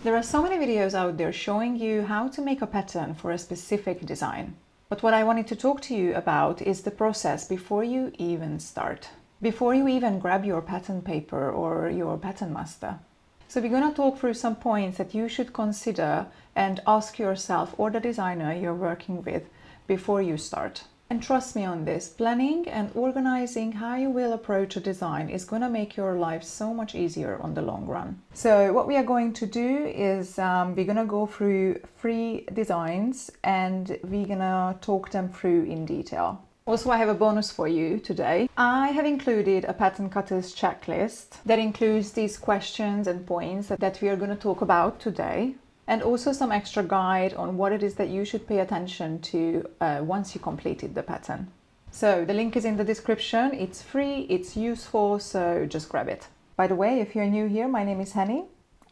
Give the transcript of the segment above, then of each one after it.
There are so many videos out there showing you how to make a pattern for a specific design. But what I wanted to talk to you about is the process before you even start. Before you even grab your pattern paper or your pattern master. So we're going to talk through some points that you should consider and ask yourself or the designer you're working with before you start. And trust me on this, planning and organizing how you will approach a design is going to make your life so much easier on the long run. So what we are going to do is we're going to go through 3 designs and we're going to talk them through in detail. Also, I have a bonus for you today. I have included a pattern cutter's checklist that includes these questions and points that we are going to talk about today. And also some extra guide on what it is that you should pay attention to once you completed the pattern. So the link is in the description. It's free, it's useful, so just grab it. By the way, if you're new here, my name is Henny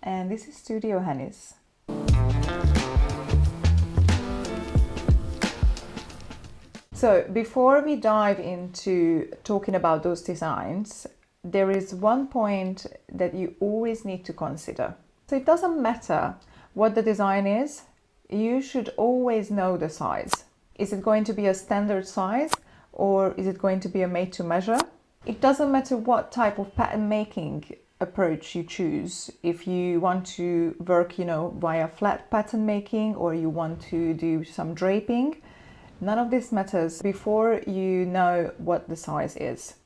and this is Studio Henny's. So before we dive into talking about those designs, there is one point that you always need to consider. So it doesn't matter what the design is, you should always know the size. Is it going to be a standard size or is it going to be a made to measure? It doesn't matter what type of pattern making approach you choose. If you want to work, via flat pattern making or you want to do some draping, none of this matters before you know what the size is.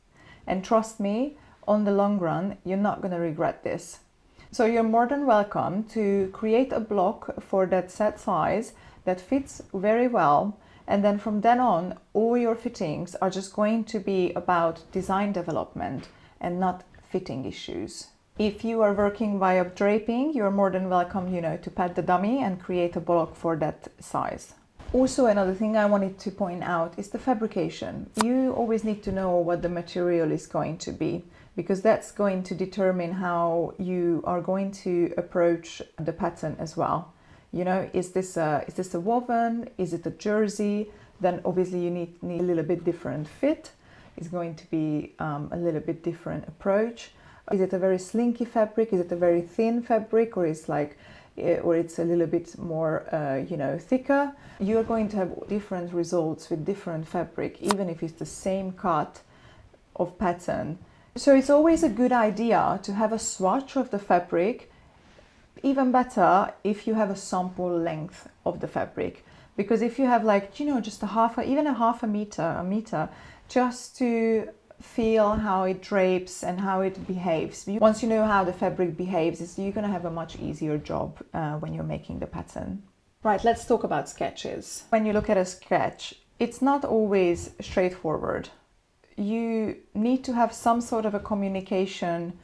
And trust me, on the long run, you're not going to regret this. So you're more than welcome to create a block for that set size that fits very well. And then from then on, all your fittings are just going to be about design development and not fitting issues. If you are working via draping, you're more than welcome, to pad the dummy and create a block for that size. Also, another thing I wanted to point out is the fabrication. You always need to know what the material is going to be, because that's going to determine how you are going to approach the pattern as well. Is this a woven? Is it a jersey? Then obviously you need a little bit different fit. It's going to be a little bit different approach. Is it a very slinky fabric? Is it a very thin fabric? Or it's a little bit more, thicker? You're going to have different results with different fabric, even if it's the same cut of pattern. So it's always a good idea to have a swatch of the fabric, even better if you have a sample length of the fabric. Because if you have just even a half a meter, just to feel how it drapes and how it behaves. Once you know how the fabric behaves, you're going to have a much easier job when you're making the pattern. Right, let's talk about sketches. When you look at a sketch, it's not always straightforward. You need to have some sort of a communication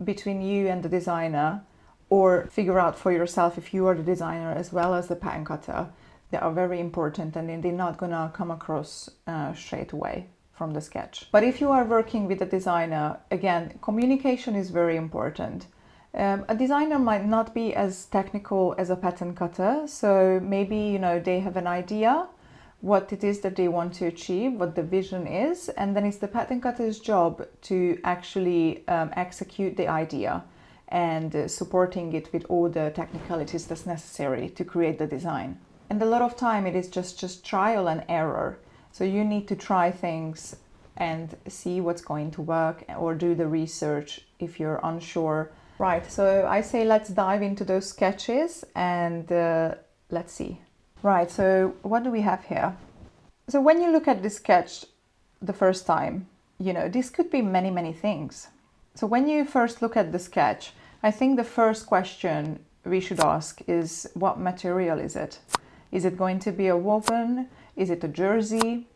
between you and the designer, or figure out for yourself if you are the designer as well as the pattern cutter. They are very important and they're not going to come across straight away from the sketch. But if you are working with a designer, again, communication is very important. A designer might not be as technical as a pattern cutter, so maybe they have an idea what it is that they want to achieve, what the vision is, and then it's the pattern cutter's job to actually execute the idea and supporting it with all the technicalities that's necessary to create the design. And a lot of time it is just trial and error. So you need to try things and see what's going to work, or do the research if you're unsure. Right, so I say let's dive into those sketches and let's see. Right, so what do we have here? So when you look at this sketch the first time, this could be many, many things. So when you first look at the sketch, I think the first question we should ask is, what material is it? Is it going to be a woven? Is it a jersey?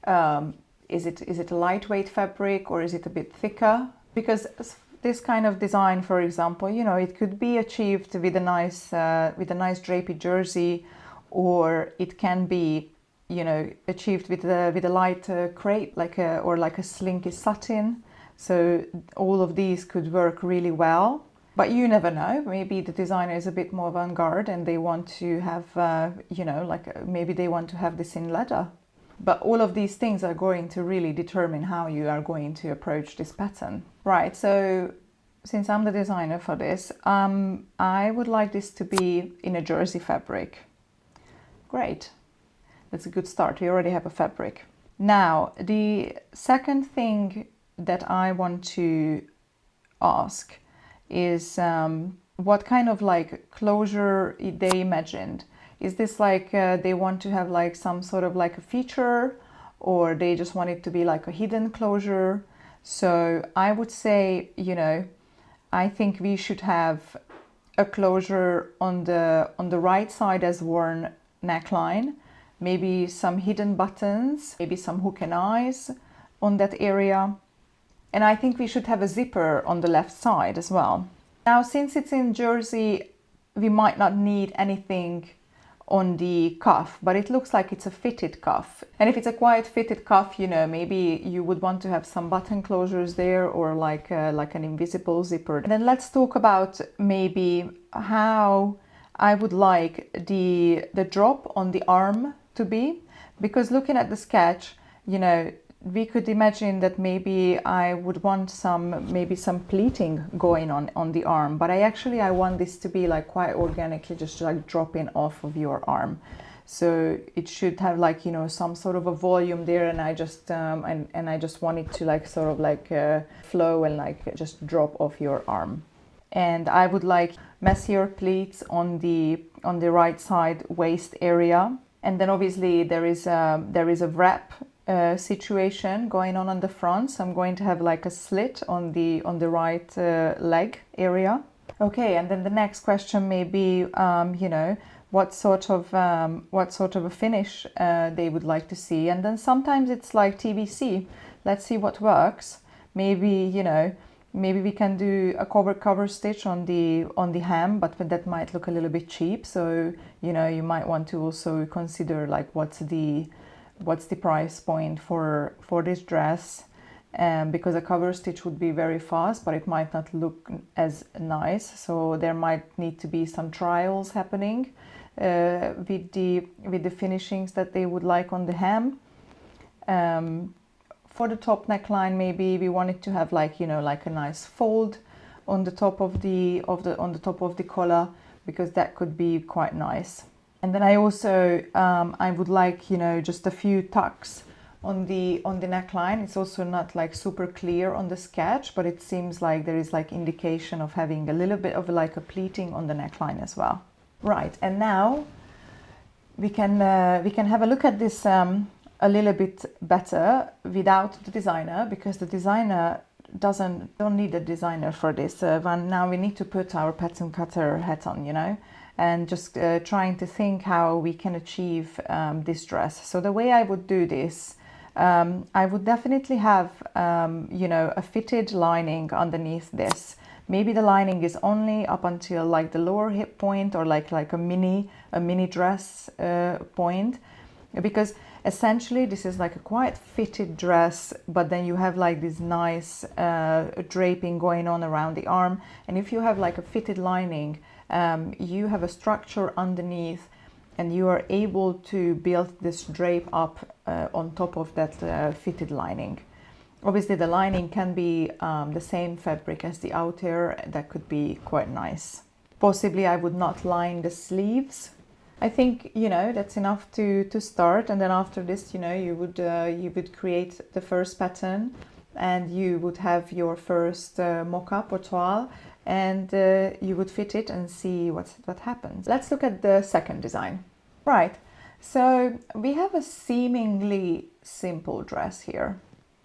Is it a lightweight fabric, or is it a bit thicker? Because this kind of design, for example, it could be achieved with a nice drapey jersey, or it can be, achieved with a light crepe, like a slinky satin. So all of these could work really well. But you never know. Maybe the designer is a bit more avant-garde and they want to have, maybe they want to have this in leather. But all of these things are going to really determine how you are going to approach this pattern. Right, so since I'm the designer for this, I would like this to be in a jersey fabric. Great. That's a good start. We already have a fabric. Now, the second thing that I want to ask is what kind of like closure they imagined. Is this like they want to have like some sort of like a feature, or they just want it to be like a hidden closure? So I would say, you know, I think we should have a closure on the right side as worn neckline, maybe some hidden buttons, maybe some hook and eyes on that area. And I think we should have a zipper on the left side as well. Now, since it's in jersey, we might not need anything on the cuff, but it looks like it's a fitted cuff. And if it's a quite fitted cuff, you know, maybe you would want to have some button closures there, or like an invisible zipper. And then let's talk about maybe how I would like the drop on the arm to be, because looking at the sketch, you know, we could imagine that maybe I would want maybe some pleating going on the arm, but I want this to be like quite organically just like dropping off of your arm. So it should have like, you know, some sort of a volume there, and I just and I just want it to like sort of like flow and like just drop off your arm. And I would like messier pleats on the right side waist area. And then obviously there is a wrap situation going on the front, so I'm going to have like a slit on the right leg area. Okay, and then the next question may be, you know, what sort of a finish they would like to see. And then sometimes it's like TBC. Let's see what works. Maybe, you know, maybe we can do a cover stitch on the hem, but that might look a little bit cheap. So, you know, you might want to also consider like what's the price point for this dress, because a cover stitch would be very fast, but it might not look as nice. So there might need to be some trials happening with the finishings that they would like on the hem. For the top neckline, maybe we want it to have like, you know, like a nice fold on the top of the collar, because that could be quite nice. And then I also I would like, you know, just a few tucks on the neckline. It's also not like super clear on the sketch, but it seems like there is like indication of having a little bit of like a pleating on the neckline as well. Right, and now we can have a look at this a little bit better without the designer, because the designer don't need a designer for this. Now we need to put our pattern cutter hat on, you know, and just trying to think how we can achieve this dress. So the way I would do this, I would definitely have, you know, a fitted lining underneath this. Maybe the lining is only up until like the lower hip point, or like a mini dress point, because essentially this is like a quite fitted dress, but then you have like this nice draping going on around the arm. And if you have like a fitted lining, you have a structure underneath, and you are able to build this drape up on top of that fitted lining. Obviously the lining can be the same fabric as the outer. That could be quite nice. Possibly I would not line the sleeves. I think, you know, that's enough to start, and then after this, you know, you would create the first pattern, and you would have your first mock-up or toile, and you would fit it and see what happens. Let's look at the second design. Right, so we have a seemingly simple dress here,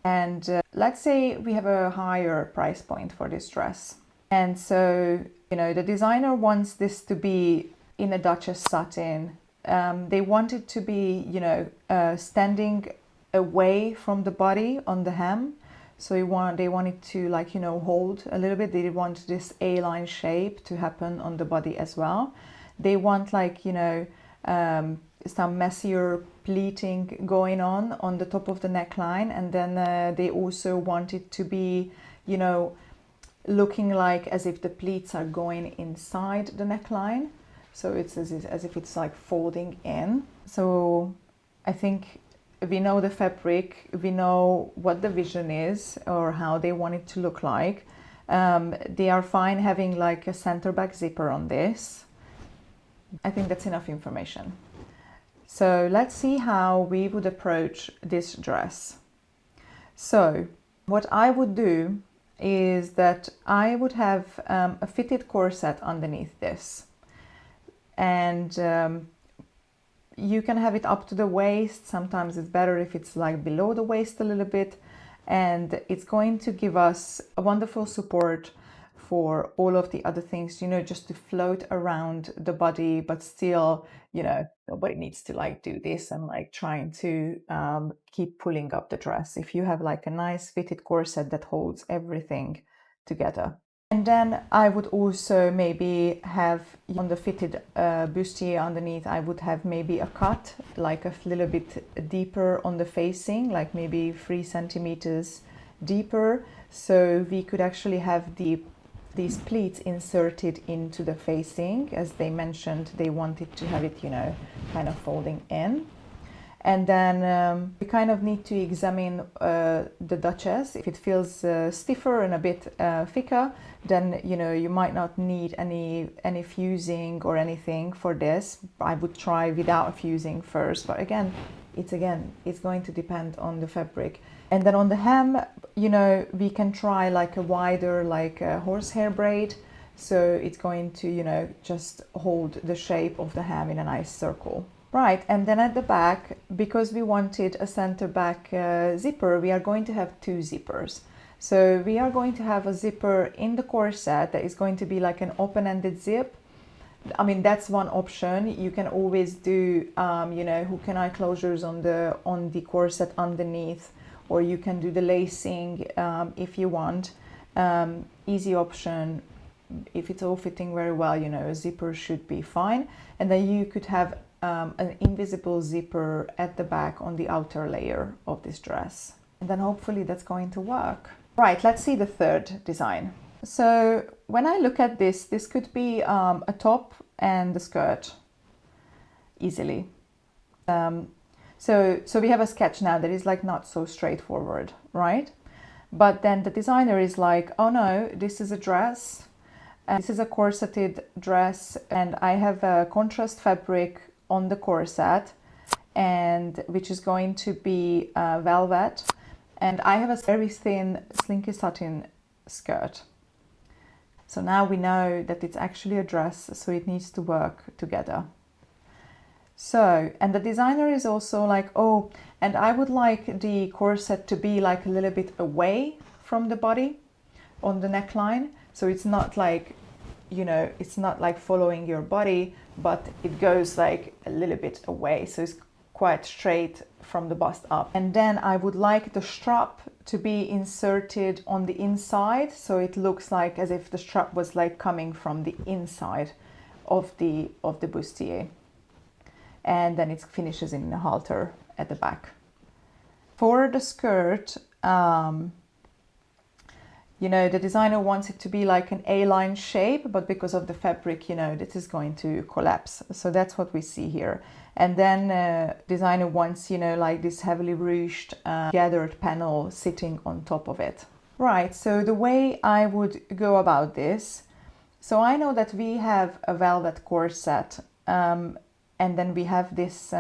and let's say we have a higher price point for this dress, and so, you know, the designer wants this to be in a Duchess satin. They want it to be, you know, standing away from the body on the hem. So they want it to, like, you know, hold a little bit. They want this A-line shape to happen on the body as well. They want, like, you know, some messier pleating going on the top of the neckline, and then they also want it to be, you know, looking like as if the pleats are going inside the neckline. So it's as if it's like folding in. So I think we know the fabric, we know what the vision is or how they want it to look like. They are fine having like a center back zipper on this. I think that's enough information. So let's see how we would approach this dress. So what I would do is that I would have a fitted corset underneath this, and you can have it up to the waist. Sometimes it's better if it's like below the waist a little bit, and it's going to give us a wonderful support for all of the other things, you know, just to float around the body, but still, you know, nobody needs to like do this and like trying to keep pulling up the dress. If you have like a nice fitted corset that holds everything together. And then I would also maybe have on the fitted bustier underneath, I would have maybe a cut, like a little bit deeper on the facing, like maybe 3 centimeters deeper. So we could actually have these pleats inserted into the facing. As they mentioned, they wanted to have it, you know, kind of folding in. And then we kind of need to examine the Duchess. If it feels stiffer and a bit thicker, then, you know, you might not need any fusing or anything for this. I would try without fusing first, but again, it's going to depend on the fabric. And then on the hem, you know, we can try like a wider, like a horsehair braid. So it's going to, you know, just hold the shape of the hem in a nice circle. Right, and then at the back, because we wanted a center back zipper, we are going to have 2 zippers. So we are going to have a zipper in the corset that is going to be like an open-ended zip. I mean, that's one option. You can always do, you know, hook and eye closures on the corset underneath, or you can do the lacing if you want. Easy option. If it's all fitting very well, you know, a zipper should be fine. And then you could have an invisible zipper at the back on the outer layer of this dress. And then hopefully that's going to work. Right, let's see the third design. So when I look at this, this could be a top and a skirt easily. So we have a sketch now that is like not so straightforward, right? But then the designer is like, oh no, this is a dress. This is a corseted dress, and I have a contrast fabric on the corset, and which is going to be velvet, and I have a very thin slinky satin skirt. So now we know that it's actually a dress, so it needs to work together. So, and the designer is also like, oh, and I would like the corset to be like a little bit away from the body on the neckline, so it's not like, you know, it's not like following your body, but it goes like a little bit away, so it's quite straight from the bust up. And then I would like the strap to be inserted on the inside, so it looks like as if the strap was like coming from the inside of the bustier, and then it finishes in a halter at the back. For the skirt, you know, the designer wants it to be like an A-line shape, but because of the fabric, you know, this is going to collapse. So that's what we see here. And then designer wants, you know, like this heavily ruched gathered panel sitting on top of it. Right, so the way I would go about this, so I know that we have a velvet corset, and then we have this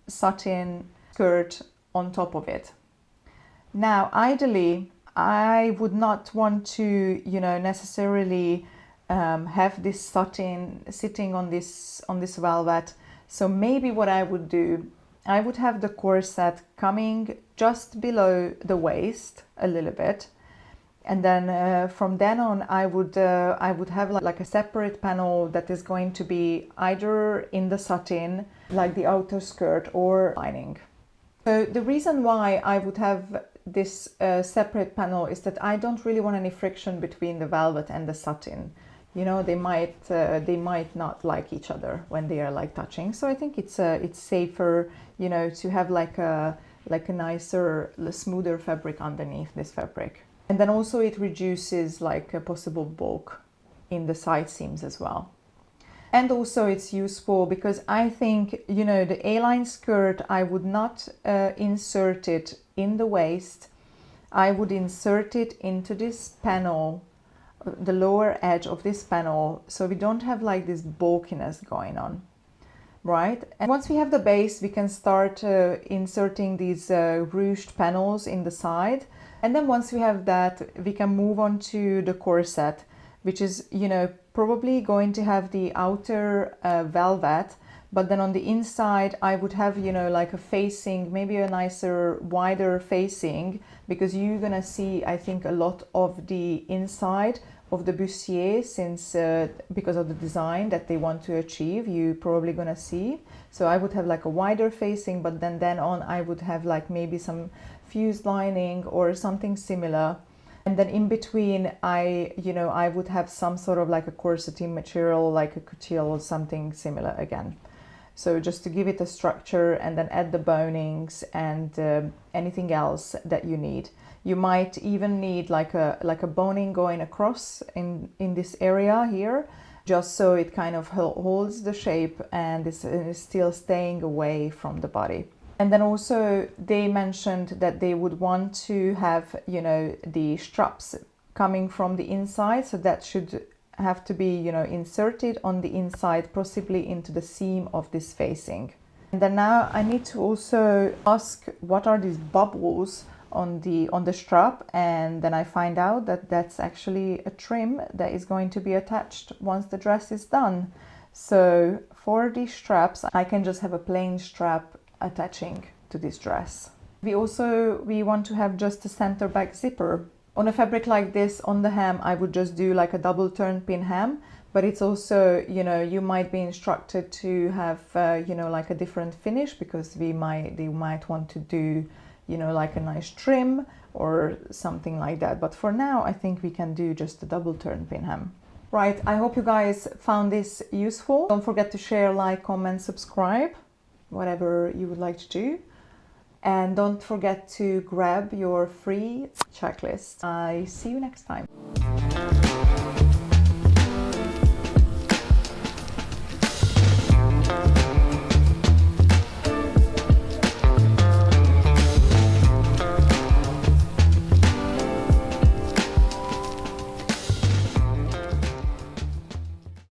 satin skirt on top of it. Now, ideally, I would not want to, you know, necessarily have this satin sitting on this velvet. So maybe what I would do, I would have the corset coming just below the waist a little bit, and then from then on I would have like a separate panel that is going to be either in the satin, like the outer skirt, or lining. So the reason why I would have this separate panel is that I don't really want any friction between the velvet and the satin. You know, they might not like each other when they are like touching. So I think it's safer, you know, to have like a nicer, smoother fabric underneath this fabric. And then also it reduces like a possible bulk in the side seams as well. And also it's useful because I think, you know, the A-line skirt, I would not insert it in the waist. I would insert it into this panel the lower edge of this panel, so we don't have like this bulkiness going on, right? And once we have the base, we can start inserting these ruched panels in the side. And then once we have that, we can move on to the corset, which is, you know, probably going to have the outer velvet, but then on the inside I would have, you know, like a facing, maybe a nicer, wider facing, because you're gonna see, I think, a lot of the inside of the bustier, since because of the design that they want to achieve, you probably gonna see. So I would have like a wider facing, but then on I would have like maybe some fused lining or something similar. And then in between, I would have some sort of like a corseting material, like a couture or something similar again. So just to give it a structure, and then add the bonings and anything else that you need. You might even need like a boning going across in this area here, just so it kind of holds the shape and is still staying away from the body. And then also they mentioned that they would want to have, you know, the straps coming from the inside, so that should have to be, you know, inserted on the inside, possibly into the seam of this facing. And then now I need to also ask, what are these bubbles on the strap? And then I find out that that's actually a trim that is going to be attached once the dress is done. So for these straps, I can just have a plain strap attaching to this dress. We want to have just a center back zipper. On a fabric like this, on the hem, I would just do like a double turn pin hem, but it's also, you know, you might be instructed to have, you know, like a different finish, because they might want to do, you know, like a nice trim or something like that. But for now, I think we can do just a double turn pin hem. Right, I hope you guys found this useful. Don't forget to share, like, comment, subscribe, whatever you would like to do. And don't forget to grab your free checklist. I see you next time.